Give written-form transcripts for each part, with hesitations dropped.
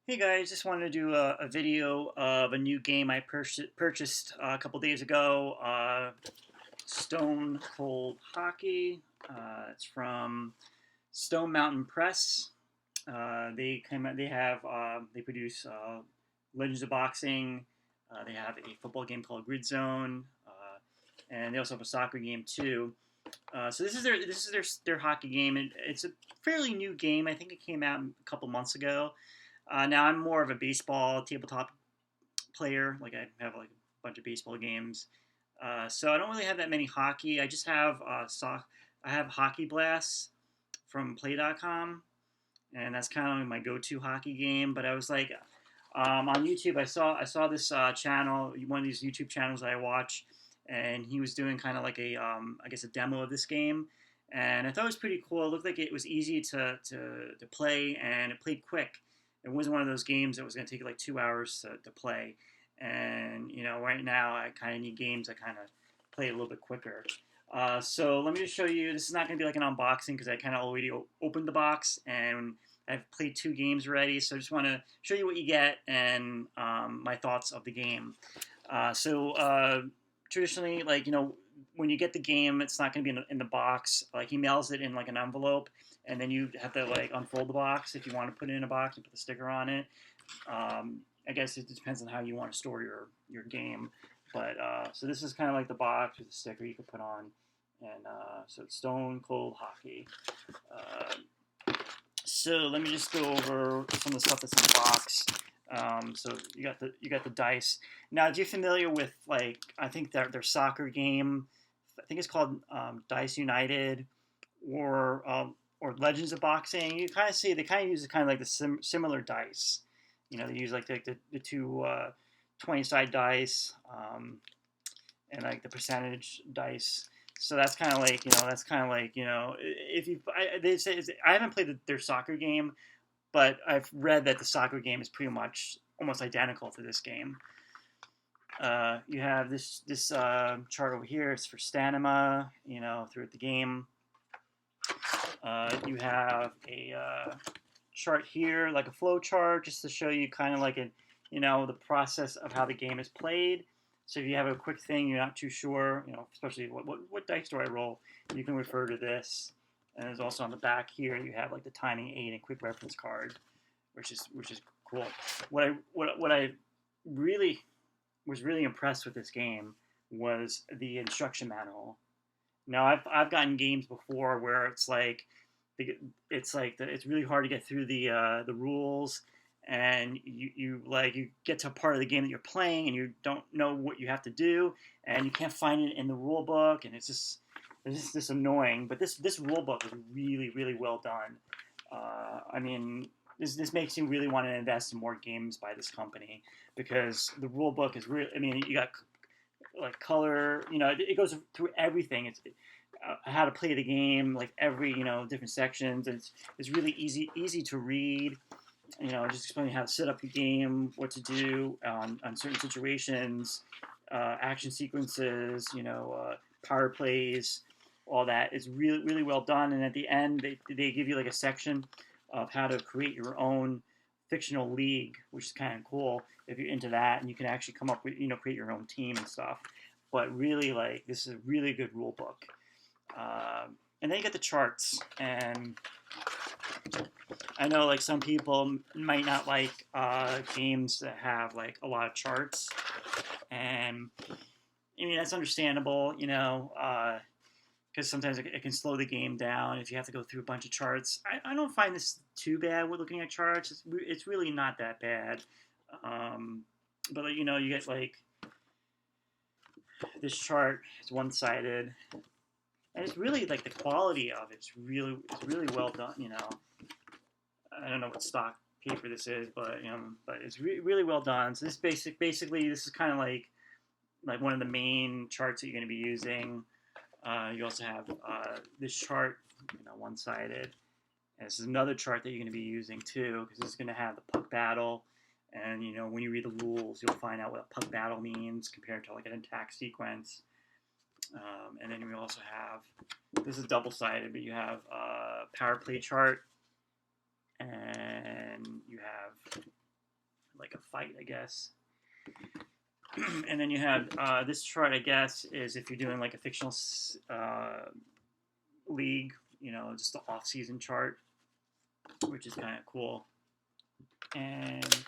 Hey guys, just wanted to do a video of a new game I purchased a couple days ago. Stone Cold Hockey. It's from Stone Mountain Press. They produce Legends of Boxing. They have a football game called Grid Zone, and they also have a soccer game too. So this is their hockey game, and it's a fairly new game. I think it came out a couple months ago. Now I'm more of a baseball tabletop player. Like I have like a bunch of baseball games. So I don't really have that many hockey. I just have I have Hockey Blast from Play.com, and that's kind of my go-to hockey game. But I was like, on YouTube, I saw this channel, one of these YouTube channels that I watch, and he was doing kind of like a I guess a demo of this game, and I thought it was pretty cool. It looked like it was easy to play, and it played quick. It wasn't one of those games that was going to take like 2 hours to play. And right now I kind of need games that kind of play a little bit quicker. So let me just show you. This is not going to be like an unboxing because I kind of already opened the box and I've played 2 games already. So I just want to show you what you get and my thoughts of the game. Traditionally, like when you get the game, it's not going to be in the box. Like he mails it in like an envelope, and then you have to like unfold the box if you want to put it in a box and put the sticker on it. I guess it depends on how you want to store your game. But so this is kind of like the box with the sticker you could put on, and so it's Stone Cold Hockey. Uh, so let me just go over some of the stuff that's in the box. So you got the dice. Now, if you're familiar with like I think their soccer game, I think it's called Dice United, or Legends of Boxing. You kind of see they kind of use kind of like the similar dice. They use like the two 20 side dice, and like the percentage dice. So that's kind of like if you they say I haven't played their soccer game, but I've read that the soccer game is pretty much almost identical to this game. You have this chart over here. It's for stamina, throughout the game. You have a chart here, like a flow chart, just to show you kind of like the process of how the game is played. So if you have a quick thing, you're not too sure, especially what dice do I roll, you can refer to this. And there's also on the back here, you have like the timing aid and quick reference card, which is cool. What I really was really impressed with this game was the instruction manual. Now I've gotten games before where it's really hard to get through the rules, and you get to a part of the game that you're playing and you don't know what you have to do, and you can't find it in the rule book, and it's just annoying. But this rule book is really really well done. I mean, this makes you really want to invest in more games by this company because the rule book is really. I mean, you got like color. It goes through everything. It's how to play the game, like every different sections. And it's really easy to read. Just explaining how to set up your game, what to do on certain situations, action sequences, power plays, all that is really really well done. And at the end, they give you like a section of how to create your own fictional league, which is kind of cool if you're into that, and you can actually come up with create your own team and stuff. But really, like this is a really good rule book. And then you get the charts, and I know like some people might not like games that have like a lot of charts, and I mean that's understandable, because sometimes it can slow the game down if you have to go through a bunch of charts. I don't find this too bad with looking at charts. It's really not that bad. But you get like this chart is one sided, and it's really like the quality of it's really well done. I don't know what stock paper this is, but it's really well done. So this basically this is kind of like one of the main charts that you're going to be using. You also have this chart, one sided. And this is another chart that you're going to be using too, because this is going to have the puck battle. And when you read the rules, you'll find out what a puck battle means compared to like an attack sequence. And then we also have, this is double sided, but you have a power play chart, and you have like a fight, I guess. And then you have this chart, I guess, is if you're doing like a fictional league, just the off-season chart, which is kind of cool. And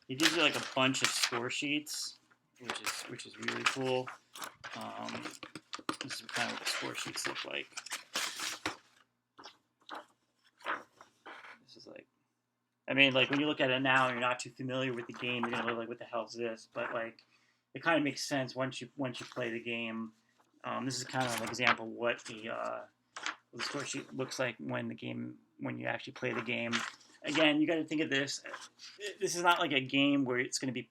it gives you like a bunch of score sheets, which is really cool. This is kind of what the score sheets look like. This is like, I mean, like when you look at it now and you're not too familiar with the game, you're gonna look like, what the hell is this? But like, it kind of makes sense once you play the game. This is kind of an example of what the score sheet looks like when you actually play the game. Again, you got to think of this. This is not like a game where it's going to be,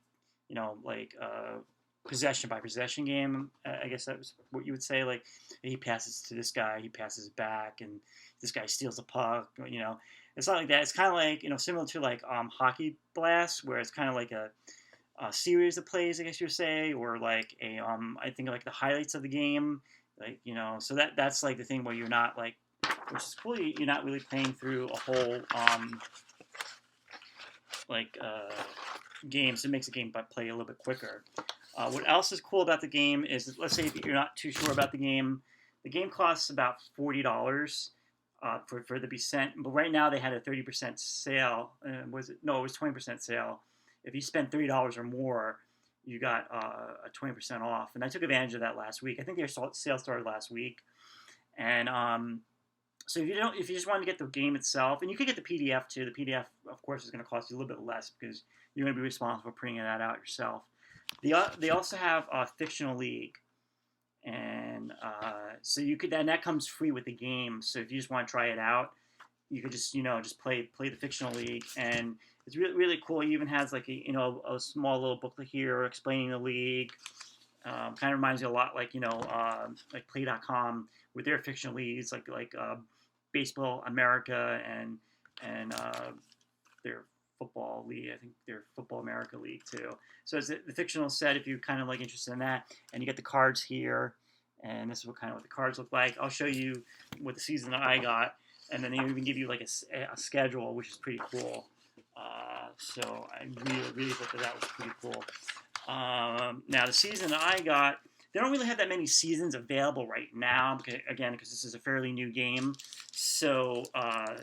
like possession by possession game. I guess that was what you would say. Like he passes to this guy, he passes back, and this guy steals the puck. It's not like that. It's kind of like similar to like Hockey Blast, where it's kind of like a series of plays, I guess you'd say, or like I think like the highlights of the game, like so that's like the thing where you're not like, which is cool. You're not really playing through a whole game, so it makes the game play a little bit quicker. What else is cool about the game is, let's say if you're not too sure about the game costs about $40 for the percent, but right now they had a 30% sale. It was 20% sale. If you spend $30 or more, you got a 20% off, and I took advantage of that last week. I think their sale started last week, and so if you just want to get the game itself, and you could get the PDF too. The PDF, of course, is going to cost you a little bit less because you're going to be responsible for printing that out yourself. They also have a fictional league, and so you could, and that comes free with the game. So if you just want to try it out, you could just play the fictional league, and it's really really cool. It even has like a small little booklet here explaining the league. Kind of reminds me a lot like like Play.com with their fictional leagues, like Baseball America and their football league. I think their Football America league too. So it's the fictional set if you're kind of like interested in that, and you get the cards here, and this is what the cards look like. I'll show you what the season that I got, and then they even give you like a schedule, which is pretty cool. So I really really thought that was pretty cool. Now the season that I got, they don't really have that many seasons available right now, because this is a fairly new game. So I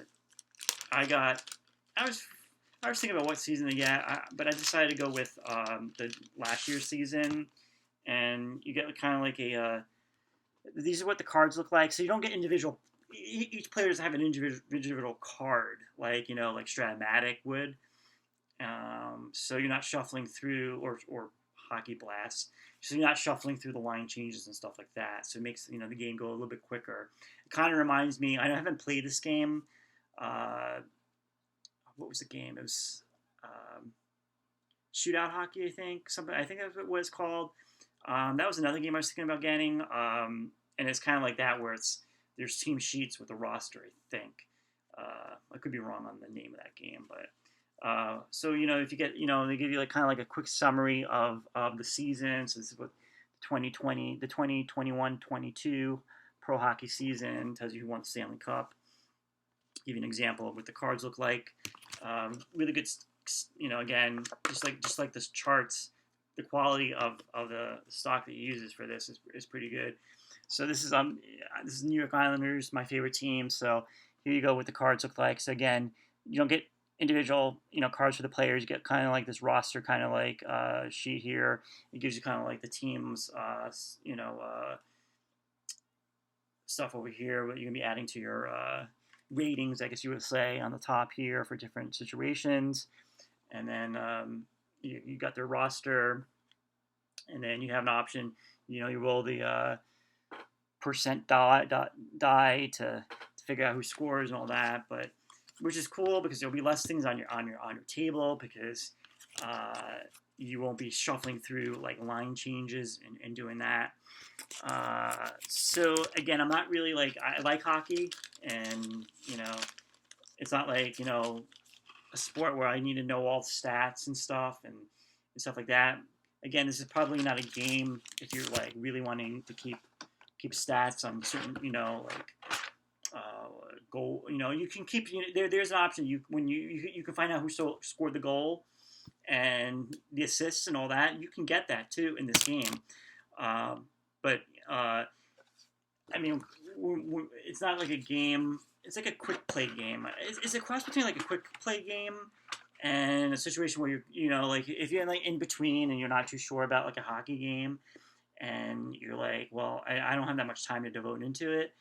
was thinking about what season to get, but I decided to go with the last year's season, and you get kind of like these are what the cards look like. So you don't get individual. Each player doesn't have an individual card like like Stratomatic would. So you're not shuffling through or Hockey Blast. So you're not shuffling through the line changes and stuff like that. So it makes the game go a little bit quicker. It kind of reminds me. I haven't played this game. What was the game? It was Shootout Hockey, I think. I think that's what it's called. That was another game I was thinking about getting. And it's kind of like that, where there's team sheets with a roster, I think. I could be wrong on the name of that game, but so if you get they give you like kind of like a quick summary of the season. So this is what 2020, the 2021-22 pro hockey season, tells you who won the Stanley Cup. Give you an example of what the cards look like. Really good, again, just like this charts, the quality of the stock that he uses for this is pretty good. So this is New York Islanders, my favorite team. So here you go, what the cards look like. So again, you don't get individual cards for the players. You get kind of like this roster kind of like sheet here. It gives you kind of like the teams stuff over here, what you're gonna be adding to your ratings, I guess you would say, on the top here for different situations. And then you got their roster, and then you have an option. You roll the percent die to figure out who scores and all that, but which is cool because there'll be less things on your table, because you won't be shuffling through like line changes and doing that. So again, I'm not really I like hockey, and it's not like a sport where I need to know all the stats and stuff and stuff like that. Again, this is probably not a game if you're like really wanting to keep stats on certain goal. You can keep there's an option. You can find out who scored the goal, and the assists and all that, you can get that too in this game. But I mean, it's not like a game. It's like a quick play game. It's a cross between like a quick play game and a situation where like if you're like in between and you're not too sure about like a hockey game, and you're like, well, I don't have that much time to devote into it,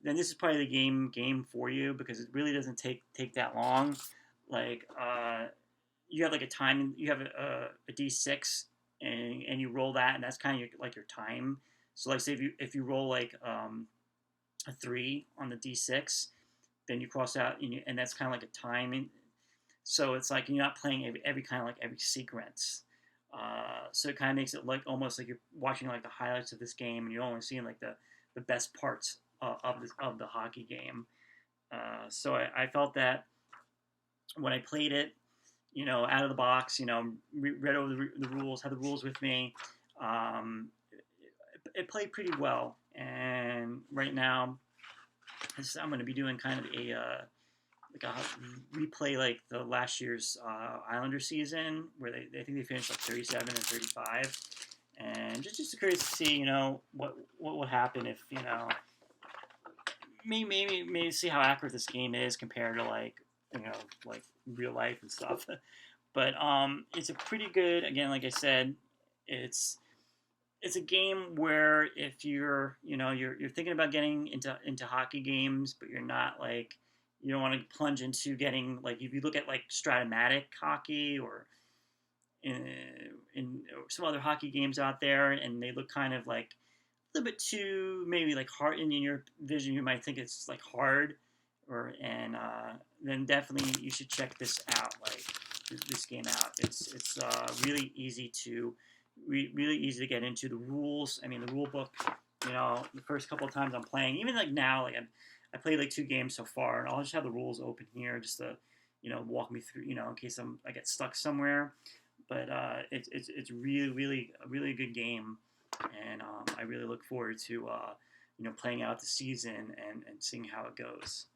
then this is probably the game for you, because it really doesn't take that long. Like you have like a time, you have a d6, and you roll that, and that's kind of like your time. So like say if you roll like a 3 on the d6, then you cross out, and that's kind of like a time. So it's like you're not playing every kind of like every sequence. So it kind of makes it like almost like you're watching like the highlights of this game, and you're only seeing like the best parts of the hockey game. So I felt that when I played it, out of the box, read over the rules, had the rules with me. It played pretty well, and right now I'm going to be doing kind of like a replay like the last year's Islander season, where I think they finished like 37 and 35, and just curious to see what would happen if maybe see how accurate this game is compared to like like real life and stuff. But it's a pretty good, again, like I said, it's a game where if you're thinking about getting into hockey games, but you're not like, you don't want to plunge into getting, like, if you look at like Stratomatic hockey or in some other hockey games out there, and they look kind of like a little bit too maybe like hard, in your vision you might think it's like hard, then definitely you should check this out, like this game out. It's really easy to really easy to get into. The rules, I mean, the rule book, the first couple of times I'm playing, even like now, like I played like 2 games so far, and I'll just have the rules open here just to walk me through, in case I get stuck somewhere. But it's really a really good game, and I really look forward to playing out the season and seeing how it goes.